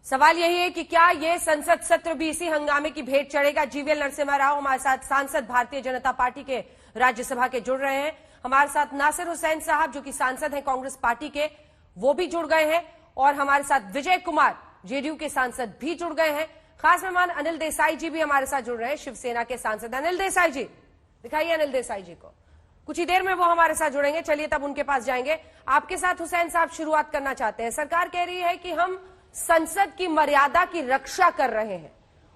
सवाल यही है कि क्या ये संसद सत्र भी इसी हंगामे की भेंट चढ़ेगा। जीवीएल नरसिम्हा राव हमारे साथ सांसद भारतीय जनता पार्टी के राज्यसभा के जुड़ रहे हैं। हमारे साथ नासिर हुसैन साहब जो कि सांसद हैं कांग्रेस पार्टी के, वो भी जुड़ गए हैं। और हमारे साथ विजय कुमार जेडीयू के सांसद भी जुड़ गए हैं। खास मेहमान अनिल देसाई जी भी हमारे साथ जुड़ रहे हैं, शिवसेना के सांसद अनिल देसाई जी। दिखाइए अनिल देसाई जी को, कुछ ही देर में वो हमारे साथ जुड़ेंगे। चलिए तब उनके पास जाएंगे। आपके साथ हुसैन साहब शुरुआत करना चाहते हैं। सरकार कह रही है कि हम संसद की मर्यादा की रक्षा कर रहे हैं।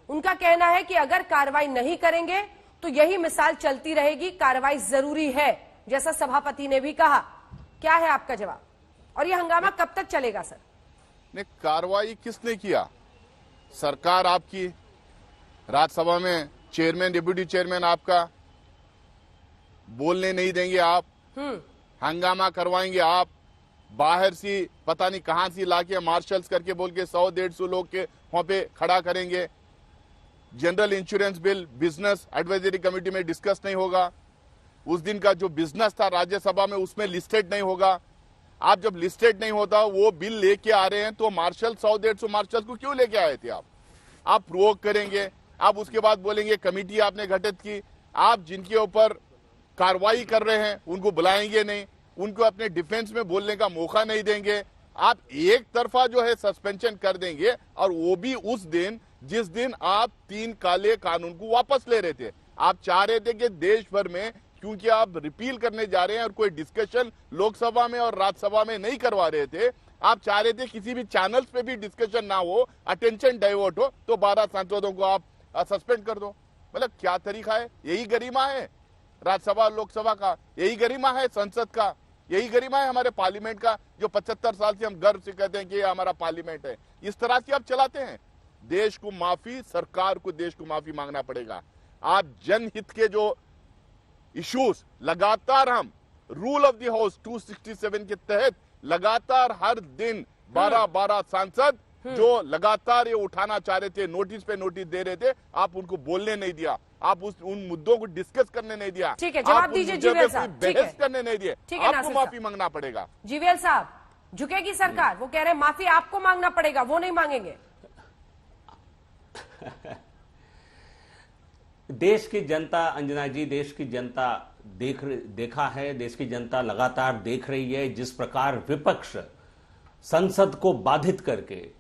उनका कहना है कि अगर कार्रवाई नहीं करेंगे तो यही मिसाल चलती रहेगी, कार्रवाई जरूरी है, जैसा सभापति ने भी कहा। क्या है आपका जवाब, और यह हंगामा कब तक चलेगा सर? ने कार्रवाई किसने किया? सरकार आपकी, राज्यसभा में चेयरमैन डिप्यूटी चेयरमैन आपका, बोलने नहीं देंगे आप, हंगामा करवाएंगे आप, बाहर से पता नहीं कहां से लाके मार्शल्स करके बोल के 100-150 लोग के वहां पे खड़ा करेंगे। General insurance bill business advisory committee में डिस्कस नहीं होगा। उस दिन का जो बिजनेस था राज्यसभा में उसमें लिस्टेड नहीं होगा। आप जब लिस्टेड नहीं होता वो बिल लेके आ रहे हैं तो मार्शल 100-150 मार्शल को क्यों लेके आए थे आप प्रोवोक करेंगे। आप उसके बाद बोलेंगे कमेटी आपने गठित की। आप जिनके ऊपर कार्रवाई कर रहे हैं उनको बुलाएंगे नहीं, उनको अपने डिफेंस में बोलने का मौका नहीं देंगे। आप एक तरफा जो है सस्पेंशन कर देंगे, और वो भी उस दिन जिस दिन आप 3 काले कानून को वापस ले रहे थे। आप चाह रहे थे कि देश भर में, क्योंकि आप रिपील करने जा रहे हैं और कोई डिस्कशन लोकसभा में और राज्यसभा में नहीं करवा रहे थे, आप चाह रहे थे किसी भी चैनल्स पे भी डिस्कशन ना हो, अटेंशन डाइवर्ट हो, तो 12 सांसदों को आप सस्पेंड कर दो। मतलब क्या तरीका है? यही गरिमा है राज्यसभा लोकसभा का, यही गरिमा है संसद का, यही गरिमा है हमारे पार्लियामेंट का, जो 75 साल से हम गर्व से कहते हैं कि ये हमारा पार्लियामेंट है। इस तरह से आप चलाते हैं देश को। माफी, सरकार को देश को माफी मांगना पड़ेगा। आप जनहित के जो इश्यूज लगातार, हम रूल ऑफ द हाउस 267 के तहत लगातार हर दिन 12 सांसद जो लगातार ये उठाना चाह रहे थे, नोटिस पे नोटिस दे रहे थे, आप उनको बोलने नहीं दिया, आप उन मुद्दों को डिस्कस करने नहीं दिया। ठीक है, जवाब दीजिए जीवीएल साहब। बहस करने नहीं दिए, आपको माफी मांगना पड़ेगा। जीवीएल साहब, झुकेगी सरकार? वो कह रहे हैं माफी आपको मांगना पड़ेगा, वो नहीं मांगेंगे। देश की जनता, अंजना जी, देश की जनता देखा है, देश की जनता लगातार देख रही है जिस प्रकार विपक्ष संसद को बाधित करके,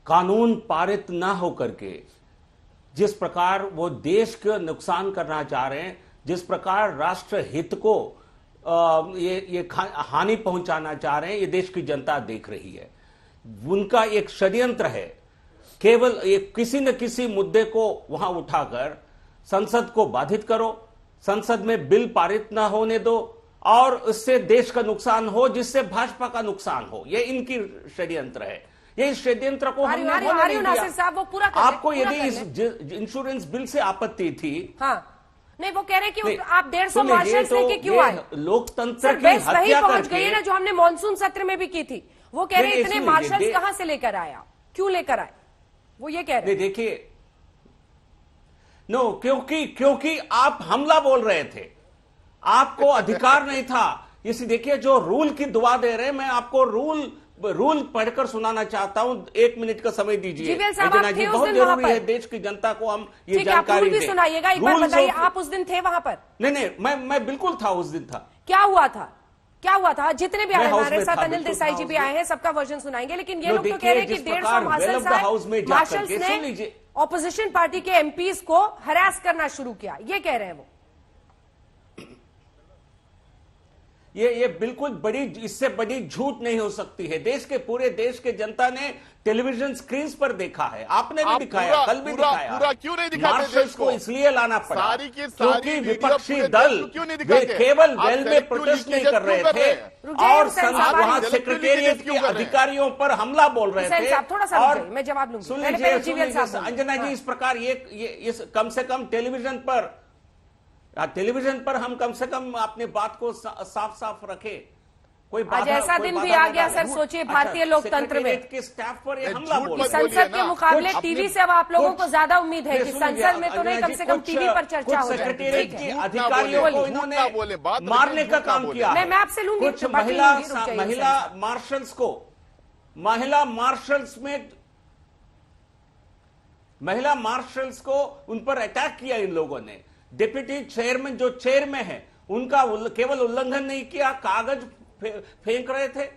कानून पारित ना होकर के जिस प्रकार वो देश को नुकसान करना चाह रहे हैं, जिस प्रकार राष्ट्र हित को ये हानि पहुंचाना चाह रहे हैं, ये देश की जनता देख रही है। उनका एक षड्यंत्र है, केवल एक किसी न किसी मुद्दे को वहां उठाकर संसद को बाधित करो, संसद में बिल पारित ना होने दो, और उससे देश का नुकसान हो, जिससे भाजपा का नुकसान हो। ये इनकी षड्यंत्र है। ये षड्यंत्र को हमने होने नहीं दिया। वो पूरा आपको यदि इस इंश्योरेंस बिल से आपत्ति थी, हाँ, नहीं, वो कह रहे कि आप 150 मार्शल्स लेके क्यों आए? लोकतंत्र की हत्या पहुंच गई है ना, जो हमने मॉनसून सत्र में भी की थी। वो कह रहे इतने मार्शल्स कहां से लेकर आया, क्यों लेकर आए, वो ये कह रहे। देखिए, नो, क्योंकि आप हमला बोल रहे थे, आपको अधिकार नहीं था। इसी देखिए, जो रूल की दुआ दे रहे हैं, मैं आपको रूल पढ़कर सुनाना चाहता हूं। 1 मिनट का समय दीजिए अंजना जी, बहुत जरूरी है देश की जनता को हम ये जानकारी दें। सुनाइएगा, एक बार बताइए, आप उस दिन थे वहां पर? नहीं, मैं बिल्कुल था, उस दिन था। क्या हुआ था? जितने भी आए हमारे साथ, अनिल देसाई जी भी आए हैं, सबका वर्जन सुनाएंगे। लेकिन ये लोग तो कह रहे हैं कि 150 मार्शल्स ने ऑपोजिशन पार्टी के एमपीज को हरास करना शुरू किया, ये कह रहे हैं वो। ये बिल्कुल बड़ी, इससे बड़ी झूठ नहीं हो सकती है। पूरे देश के जनता ने टेलीविजन स्क्रीन पर देखा है, आपने भी दिखाया, कल भी दिखाया। पूरा क्यों नहीं दिखाते? मार्शल्स को इसलिए लाना पड़ा क्योंकि विपक्षी दल केवल वेल में प्रोटेस्ट नहीं कर रहे थे, और वहां सेक्रेटेरिएट के अधिकारियों पर हमला बोल रहे थे। और मैं जवाब लूंगा, सुन लीजिए अंजना जी, इस प्रकार ये कम से कम टेलीविजन पर हम कम से कम अपनी बात को साफ रखे। कोई आज ऐसा दिन भी आ गया सर, सोचिए भारतीय लोकतंत्र में के स्टाफ पर हमला बोल, संसद के मुकाबले टीवी से अब आप लोगों को ज्यादा उम्मीद है कि संसद में तो नहीं, कम से कम टीवी पर चर्चा हो। सेक्रेटेरिएट के अधिकारियों को इन्होंने मारने का काम किया। मैं आपसे लूंगी। कुछ महिला मार्शल्स में महिला मार्शल्स को उन पर अटैक किया इन लोगों ने। डिप्टी चेयरमैन जो चेयर में है उनका केवल उल्लंघन नहीं किया, कागज फेंक रहे थे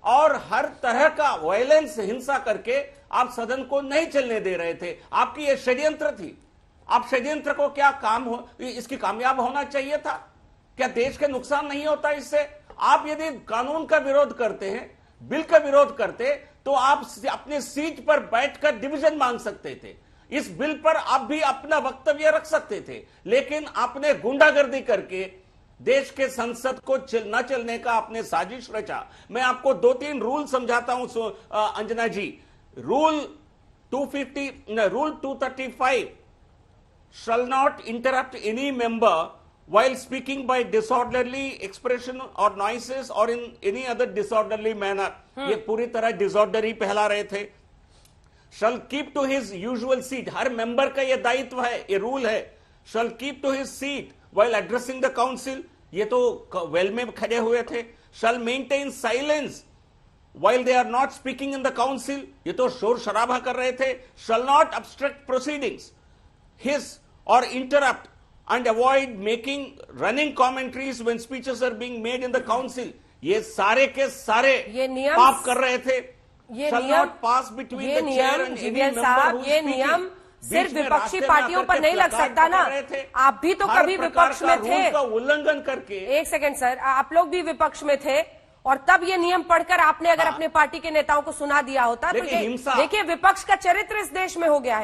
और हर तरह का वायलेंस, हिंसा करके आप सदन को नहीं चलने दे रहे थे। आपकी ये षड्यंत्र थी। आप षड्यंत्र को क्या काम हो, इसकी कामयाब होना चाहिए था। क्या देश के नुकसान नहीं होता इससे? आप यदि कानून का विरोध करते हैं, बिल का विरोध करते, तो आप अपने सीट पर बैठकर डिवीजन मांग सकते थे। इस बिल पर आप भी अपना वक्तव्य रख सकते थे, लेकिन आपने गुंडागर्दी करके देश के संसद को न चलने का आपने साजिश रचा। मैं आपको 2-3 रूल समझाता हूं Anjana ji. Rule 235 shall not interrupt any member while speaking by disorderly expression or noises or in any other disorderly manner। ये पूरी तरह डिसऑर्डर ही फैला रहे थे। shall keep to his usual seat, her member का ये दायित्व है, ये रूल है। shall keep to his seat while addressing the council, ये तो वेल में खड़े हुए थे। shall maintain silence while they are not speaking in the council, ये तो शोर शराबा कर रहे थे। shall not obstruct proceedings, his or interrupt and avoid making running commentaries when speeches are being made in the council, ये सारे के सारे ये नियम पाप कर रहे थे। ये shall नियम not pass between the chair and any GVL member साहब, who is ये speaking। नियम सिर्फ बीच में विपक्षी रास्ते में पार्टियों आकर पर के नहीं लग प्लकार्ड सकता ना। पकड़ रहे थे। आप भी तो हर कभी प्रकार विपक्ष का में रूल थे। का उल्लंघन करके। एक सेकंड सर, आप लोग भी विपक्ष में थे और तब ये नियम पढ़कर आपने अगर अपने पार्टी के नेताओं को सुना दिया होता तो लेकिन हिंसा- देखिए विपक्ष का चरित्र इस देश में हो गया है।